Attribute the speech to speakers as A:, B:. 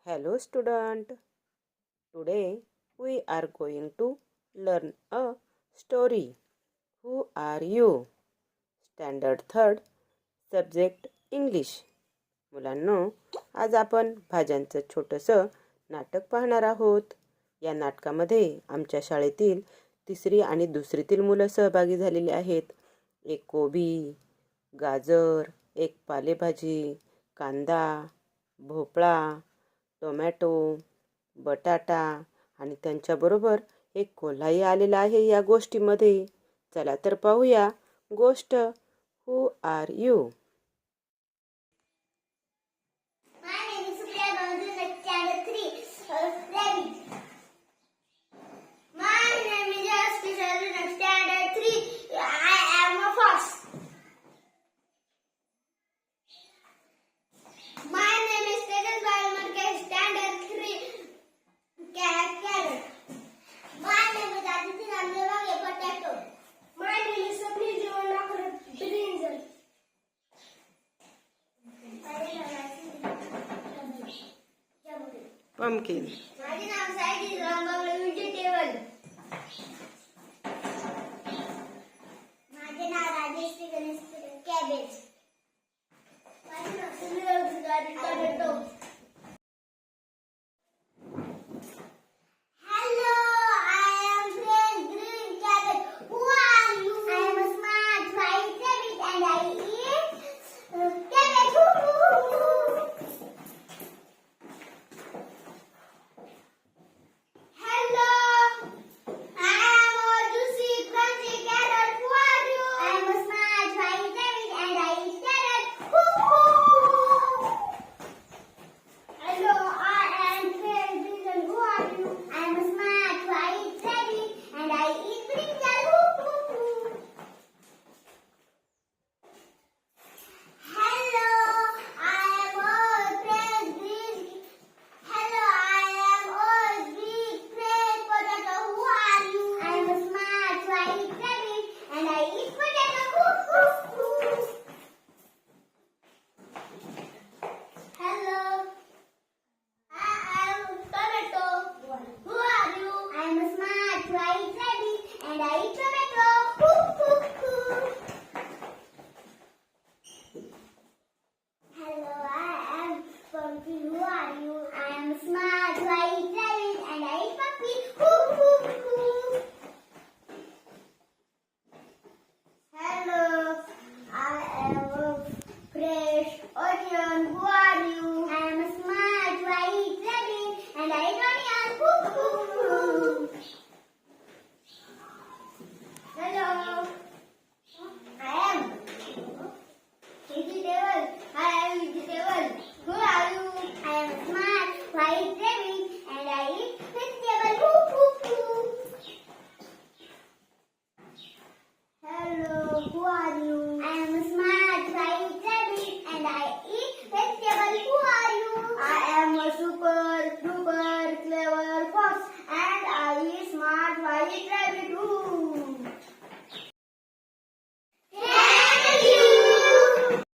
A: Hello student. Today we are going to learn a story. Who are you? Standard 3rd Subject English. मुलांनो, आज आपण भाज्यांचं छोटंसं नाटक पाहणार आहोत. या नाटकामध्ये आमच्या शाळेतील 3री आणि 2रीतील मुलं सहभागी झालेली आहेत. एक कोबी, गाजर, एक पालेभाजी, कांदा, भोपळा, टोमॅटो, बटाटा आणि त्यांच्याबरोबर एक कोल्हाही आलेला आहे या गोष्टीमध्ये. चला तर पाहूया गोष्ट. Who are you? Pumpkin.
B: माझे नाव सायली रंगवले व्हेजिटेबल. माझे नाव राजेश गणेश कॅबेज. माझे नाव सुनील टोमॅटो.